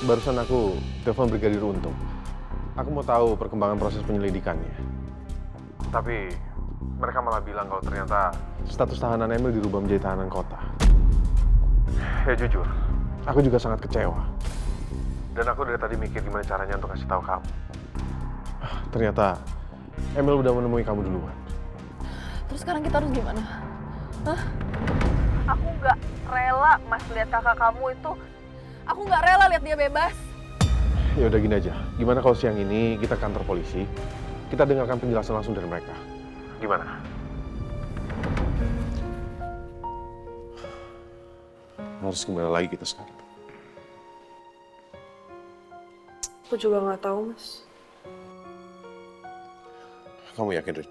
Barusan aku telepon Brigadir Untung. Aku mau tahu perkembangan proses penyelidikannya. Tapi mereka malah bilang kalau ternyata status tahanan Emil dirubah menjadi tahanan kota. Ya jujur, aku juga sangat kecewa. Dan aku dari tadi mikir gimana caranya untuk kasih tahu kamu. Ternyata Emil udah menemui kamu duluan. Terus sekarang kita harus gimana? Hah? Aku nggak rela Mas lihat kakak kamu itu. Aku nggak rela lihat dia bebas. Ya udah gini aja. Gimana kalau siang ini kita ke kantor polisi, kita dengarkan penjelasan langsung dari mereka. Gimana? Harus gimana lagi kita sekarang? Aku juga nggak tahu, Mas. Kamu yakin, Rin?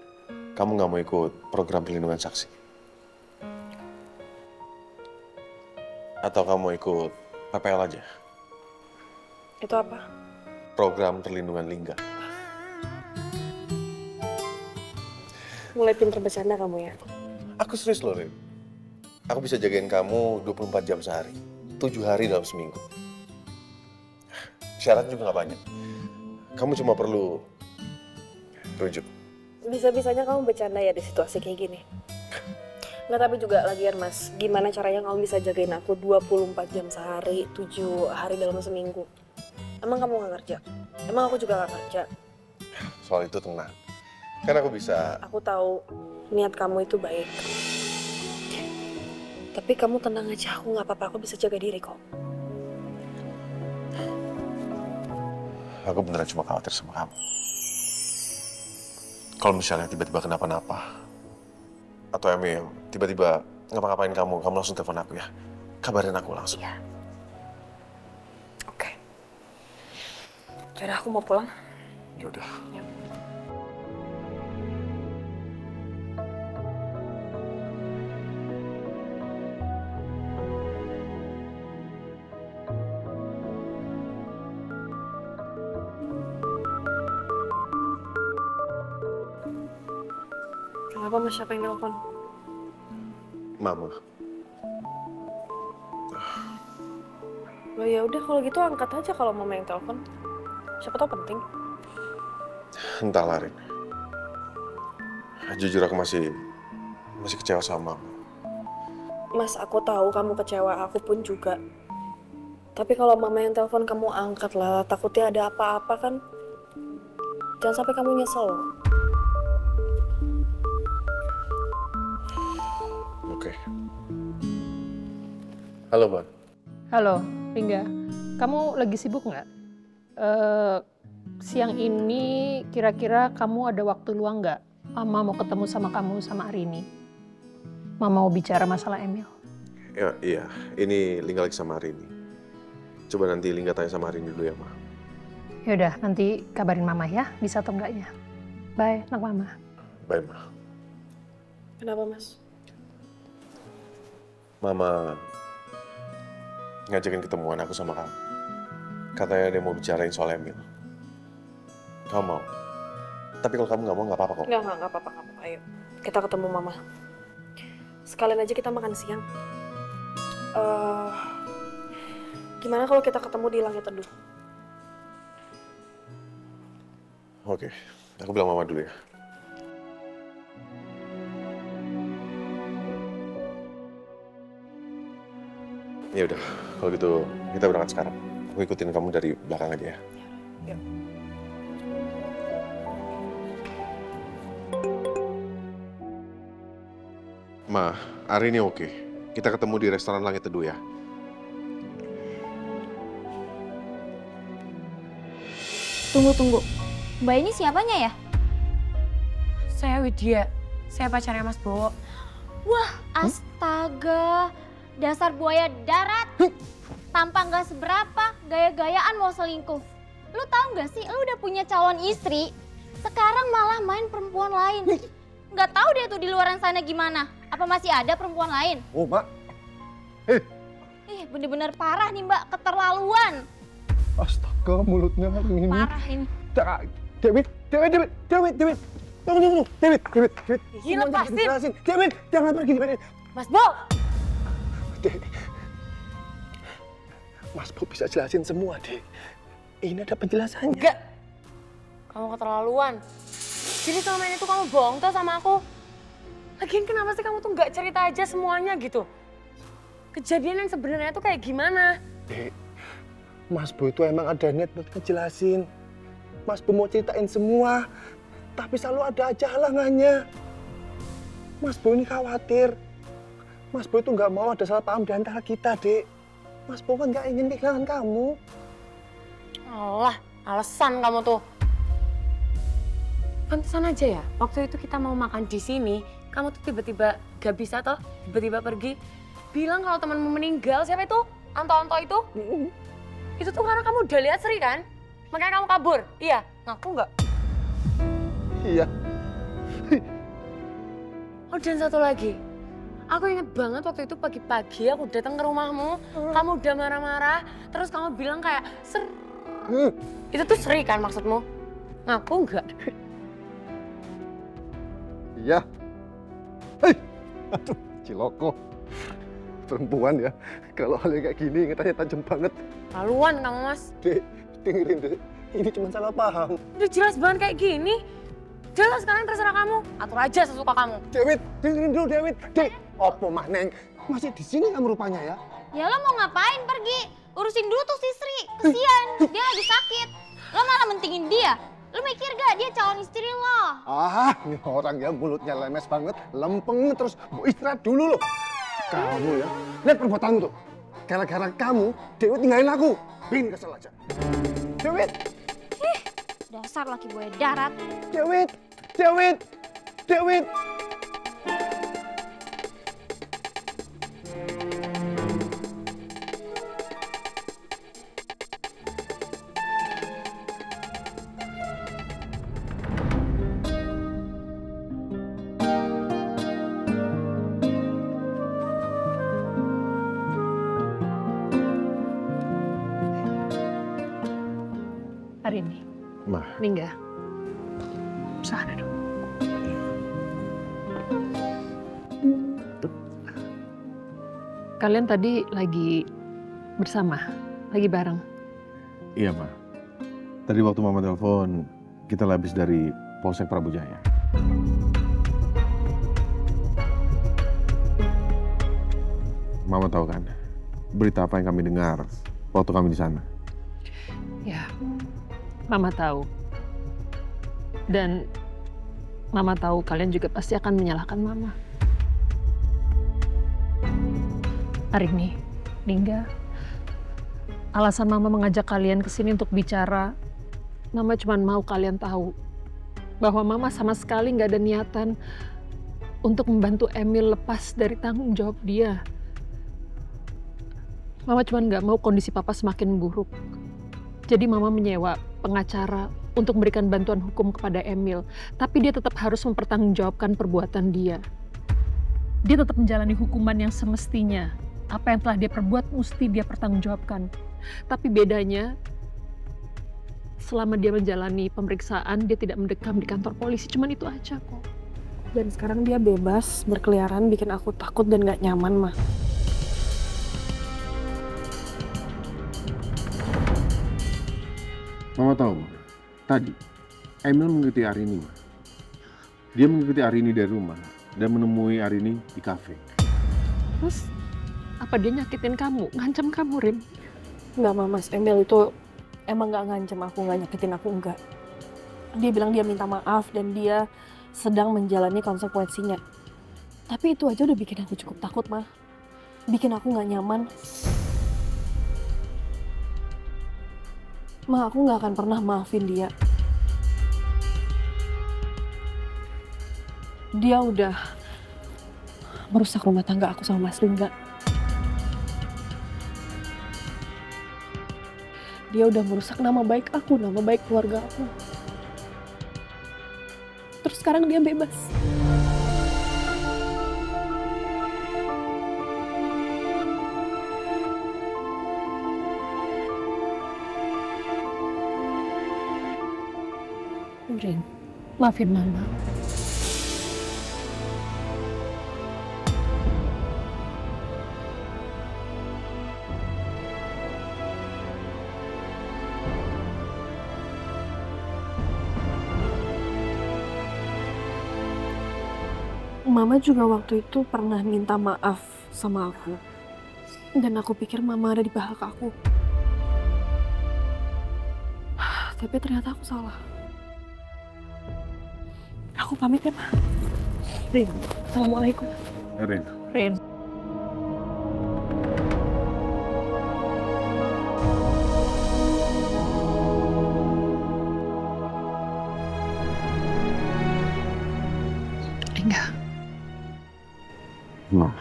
Kamu nggak mau ikut program perlindungan saksi? Atau kamu ikut PPL aja? Itu apa? Program perlindungan lingga. Mulai pinter bercanda kamu ya? Aku serius loh, Rin. Aku bisa jagain kamu 24 jam sehari. 7 hari dalam seminggu. Syaratnya juga nggak banyak. Kamu cuma perlu rujuk. Bisa-bisanya kamu bercanda ya di situasi kayak gini? Nggak, tapi juga lagian Mas, gimana caranya kamu bisa jagain aku 24 jam sehari, 7 hari dalam seminggu? Emang kamu nggak kerja? Emang aku juga nggak kerja? Soal itu tenang. Kan aku bisa... Aku tahu niat kamu itu baik. Tapi kamu tenang aja, aku nggak apa-apa, aku bisa jaga diri kok. Aku beneran cuma khawatir sama kamu. Kalau misalnya tiba-tiba kenapa-napa, atau Emil tiba-tiba ngapa-ngapain kamu langsung telepon aku ya. Kabarin aku langsung. Iya. Oke. Jadi aku mau pulang. Yaudah. Ya. Kenapa Mas, siapa yang telepon? Mama. Oh ya udah kalau gitu angkat aja kalau mama yang telepon. Siapa tahu penting. Entahlah, Rin. Jujur aku masih kecewa sama Mama. Mas, aku tahu kamu kecewa, aku pun juga. Tapi kalau mama yang telepon kamu angkat lah, takutnya ada apa-apa kan. Jangan sampai kamu nyesel. Oke. Halo, Bang. Halo, Ringga. Kamu lagi sibuk nggak? Siang ini kira-kira kamu ada waktu luang nggak? Mama mau ketemu sama kamu sama Arini. Mama mau bicara masalah Emil. Ya, iya. Ini Lingga lagi sama Arini. Coba nanti Lingga tanya sama Arini dulu ya, Ma. Yaudah, nanti kabarin Mama ya, bisa atau enggaknya. Bye, anak Mama. Bye, Ma. Kenapa, Mas? Mama ngajakin ketemuan aku sama kamu. Katanya dia mau bicarain soal Emil. Kamu mau? Tapi kalau kamu nggak mau, nggak apa-apa kok. Nggak apa-apa, nggak apa-apa. Ayo, kita ketemu mama. Sekalian aja kita makan siang. Gimana kalau kita ketemu di Langit Teduh? Oke, aku bilang Mama dulu ya. Ya udah, kalau gitu kita berangkat sekarang. Aku ikutin kamu dari belakang aja ya. Yuk. Ma, hari ini oke. Kita ketemu di restoran Langit Teduh ya. Tunggu. Mbak ini siapanya ya? Saya Widya. Saya pacarnya Mas Bowo. Wah, astaga. Dasar buaya darat. Tampang gak seberapa, gaya-gayaan mau selingkuh. Lu tahu gak sih, lu udah punya calon istri, sekarang malah main perempuan lain. Gak tahu dia tuh di luaran sana gimana. Apa masih ada perempuan lain? Oh, Mbak. Ih, bener-bener parah nih Mbak, keterlaluan. Astaga, mulutnya ini. Parah ini. David. Tunggu. David. Ih, lepasin. David, jangan pergi, David. Mas Bowo! Mas Boy bisa jelasin semua, Dek. Ini ada penjelasannya. Enggak. Kamu keterlaluan. Jadi selama ini tuh kamu bohong tuh sama aku. Lagian kenapa sih kamu tuh nggak cerita aja semuanya gitu? Kejadian yang sebenarnya tuh kayak gimana? Dek, Mas Boy itu emang ada niat buat ngejelasin. Mas Boy mau ceritain semua, tapi selalu ada aja halangannya. Mas Boy ini khawatir. Mas Boy itu nggak mau ada salah paham di antara kita, Dek. Mas Boy kan nggak ingin kehilangan kamu. Alah, alasan kamu tuh. Pantesan aja ya, waktu itu kita mau makan di sini, kamu tuh tiba-tiba gak bisa toh, tiba-tiba pergi. Bilang kalau temanmu meninggal, siapa itu? Anto-Anto itu? Itu tuh karena kamu udah lihat Sri kan? Makanya kamu kabur, iya? Ngaku nggak? Iya. Oh dan satu lagi, aku inget banget waktu itu pagi-pagi aku datang ke rumahmu, kamu udah marah-marah, terus kamu bilang kayak, itu tuh Sri kan maksudmu? Ngaku nggak? Iya. Hei, aduh, ciloko. Perempuan ya, kalau hal yang kayak gini ingatannya tajam banget. Laluan kamu mas. Dek, dengerin Dek, ini cuma salah paham. Udah jelas banget kayak gini. Jelas sekarang terserah kamu, atur aja sesuka kamu. Dewit, dengerin dulu Dewit. Dek, opo mah Neng? Masih di sini kamu rupanya ya? Ya lo mau ngapain pergi? Urusin dulu tuh si Sri, kesian, dia lagi sakit. Lo malah mentingin dia. Lo mikir gak dia calon istri lo? Ah, ini orang ya mulutnya lemes banget, lempeng terus mau istirahat dulu loh. Kamu ya, lihat perbuatanmu tuh. Gara-gara kamu, Dewi tinggalin aku. Bikin kesel aja. Dewi! Dasar laki buaya darat. Dewi! Dewi! Dewi! Arini, Ma, Ningga, sana dong. Kalian tadi lagi bersama, lagi bareng. iya Ma. Tadi waktu Mama telepon, kita habis dari Polsek Prabu Jaya. Mama tahu kan, berita apa yang kami dengar waktu kami di sana. Ya, Mama tahu. Dan Mama tahu kalian juga pasti akan menyalahkan Mama. Arini, Ningga, alasan Mama mengajak kalian ke sini untuk bicara, Mama cuma mau kalian tahu bahwa Mama sama sekali nggak ada niatan untuk membantu Emil lepas dari tanggung jawab dia. Mama cuma nggak mau kondisi Papa semakin buruk. Jadi Mama menyewa pengacara untuk memberikan bantuan hukum kepada Emil. Tapi dia tetap harus mempertanggungjawabkan perbuatan dia. Dia tetap menjalani hukuman yang semestinya. Apa yang telah dia perbuat mesti dia pertanggungjawabkan. Tapi bedanya, selama dia menjalani pemeriksaan, dia tidak mendekam di kantor polisi. Cuman itu aja kok. Dan sekarang dia bebas berkeliaran bikin aku takut dan gak nyaman, Ma. Mama tahu, Ma. Tadi Emil mengikuti Arini, Ma. Dia mengikuti Arini dari rumah dan menemui Arini di kafe. Terus, apa dia nyakitin kamu? Ngancam kamu, Rim? Enggak, Ma, Mas. Emil itu emang gak ngancam aku, gak nyakitin aku, enggak. Dia bilang dia minta maaf dan dia sedang menjalani konsekuensinya. Tapi itu aja udah bikin aku cukup takut, Ma. Bikin aku gak nyaman. Ma, aku gak akan pernah maafin dia. Dia udah merusak rumah tangga aku sama Mas Lingga. Dia udah merusak nama baik aku, nama baik keluarga aku. Terus sekarang dia bebas. Rin, maafin Mama. Mama juga waktu itu pernah minta maaf sama aku. Dan aku pikir Mama ada di pihak aku. Tapi ternyata aku salah. Aku pamit ya, Ma. Rin, Assalamualaikum. Rin. Rin. Enggak. Ma,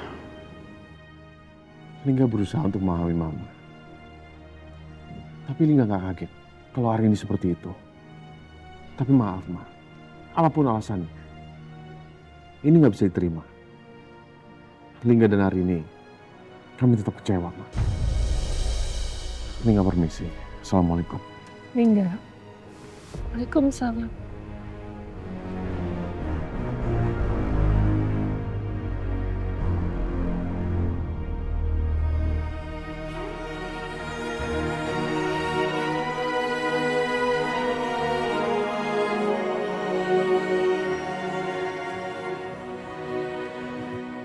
Lingga berusaha untuk memahami Mama. Tapi Lingga nggak kaget kalau hari ini seperti itu. Tapi maaf, Ma. Apapun alasannya, ini nggak bisa diterima. Lingga dan hari ini, kami tetap kecewa, Ma. Lingga permisi. Assalamualaikum. Enggak. Waalaikumsalam.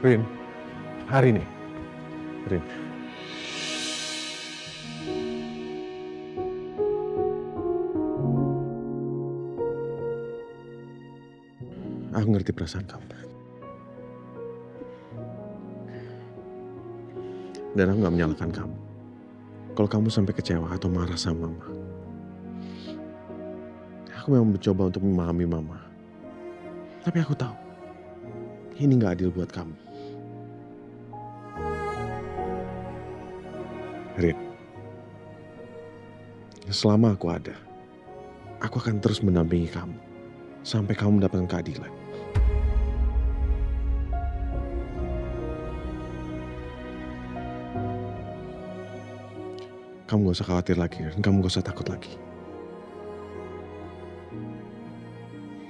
Rin, hari ini. Rin. Aku ngerti perasaan kamu. Dan aku gak menyalahkan kamu. Kalau kamu sampai kecewa atau marah sama Mama. Aku memang mencoba untuk memahami Mama. Tapi aku tahu, ini gak adil buat kamu. Rin, selama aku ada, aku akan terus mendampingi kamu sampai kamu mendapatkan keadilan. Kamu gak usah khawatir lagi, dan kamu gak usah takut lagi.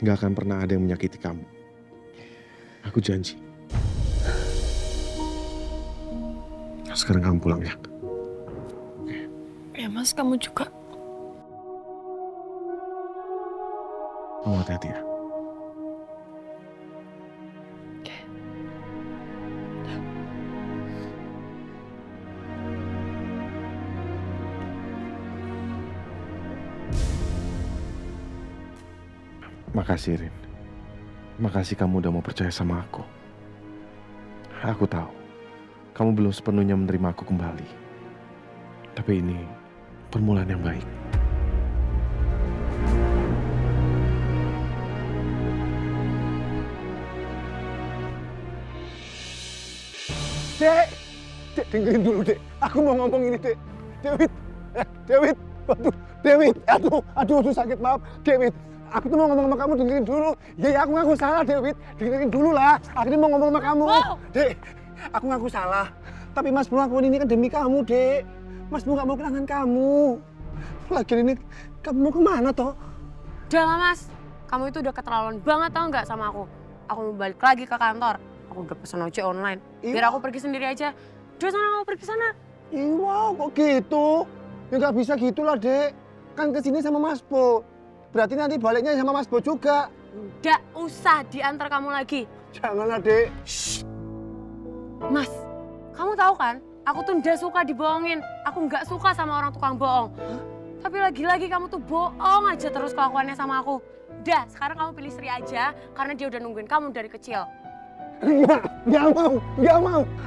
Gak akan pernah ada yang menyakiti kamu. Aku janji. Sekarang kamu pulang ya. Ya Mas, kamu juga. Kamu hati-hati ya. Makasih, Rin. Makasih kamu udah mau percaya sama aku. Aku tahu, kamu belum sepenuhnya menerima aku kembali. Tapi ini permulaan yang baik. Dek, Dek, dengerin dulu, Dek. Aku mau ngomong ini, Dek. Dewit, Dewit, waduh, Dewit, aduh, sakit, maaf. Dewit, aku tuh mau ngomong sama kamu, dengerin dulu. Ya, aku ngaku salah, Dewit. Dengerin dulu lah. Aku ini mau ngomong sama kamu. Wow. Dek, aku ngaku salah. Tapi Mas Bro ngelakuin ini kan demi kamu, Dek. Mas Bro gak mau kehilangan kamu. Lagian ini, kamu mau kemana, toh? Udah lah Mas, kamu itu udah keterlaluan banget tau nggak sama aku. Aku mau balik lagi ke kantor. Aku udah pesen ojek online. Biar aku pergi sendiri aja. Udah sana kamu pergi sana. Ih, wow, kok gitu? Ya nggak bisa gitulah, Dek. Kan kesini sama Mas Bo. Berarti nanti baliknya sama Mas Bo juga. Nggak usah diantar kamu lagi. Janganlah, Dek. Mas, kamu tahu kan? Aku tuh nggak suka dibohongin. Aku nggak suka sama orang tukang bohong. Tapi lagi-lagi kamu tuh bohong aja terus kelakuannya sama aku. Udah, sekarang kamu pilih Sri aja karena dia udah nungguin kamu dari kecil. Nggak mau.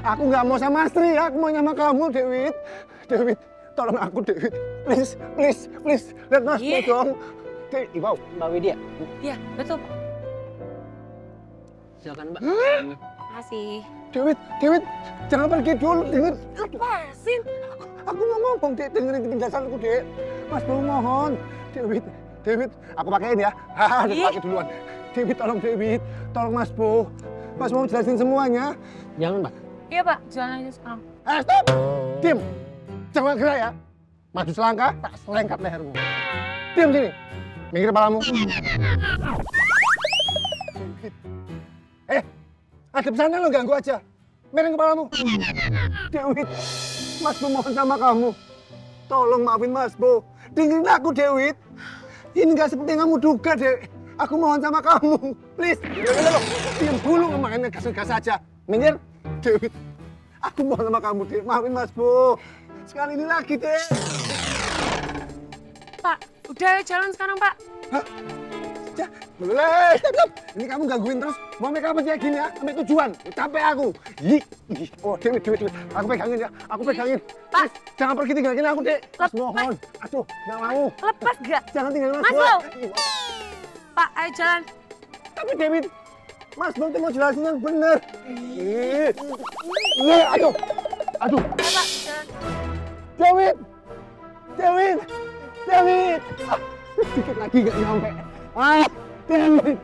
Aku nggak mau sama Sri, aku mau sama kamu, Dewit. Dewit, tolong aku, Dewit. Please. Lihat Mas Bo dong. Dek, wow. Mbak Widya, Iya, betul. silakan Mbak. Makasih. Dewit, jangan pergi dulu, denger. Lepasin. Aku mau ngomong, Dek, dengerin penjelasanku, Dek. Mas Bo mohon. Dewit, aku pakein ya. Haha, udah pakai duluan. Dewit, tolong Mas Bo. Mas Bo jelasin semuanya. Jangan Mbak. Iya Pak, jalan aja sekarang. Stop! Diam! Jangan gerak ya. Maju selangkah, tak selengkat lehermu. Diam sini. Minggir kepalamu. Ada sana lo, ganggu aja. Miring kepalamu. Dewit, Mas Bo mohon sama kamu. Tolong maafin Mas Bo. Dengerin aku, Dewit. Ini gak seperti yang kamu duga, Dek. Aku mohon sama kamu, please. Diam dulu, main ngegas-ngegas aja. Minggir, Dewi. Aku mohon sama kamu, Dek. Maafin Mas Bu. Sekali ini lagi, Dek. Pak, udah ya jalan sekarang, Pak. Hah? Ya, boleh. Stop. Ini kamu gangguin terus. Mau make up kayak gini ya, sampai tujuan. Capek aku. Oh, Dewi. Aku pegangin ya. Aku pegangin. Pak, jangan pergi tinggalin aku, Dek. Mas, mohon. Aduh, nggak mau. Lepas gak? Jangan tinggalin Mas. Mas Bo. Pak, ayo jalan. Tapi Dewi, Mas Bang mau jelasin yang benar. Aduh. Ayo, Pak, jalan. Dewi. Ah, dikit lagi nggak nyampe. Dewi.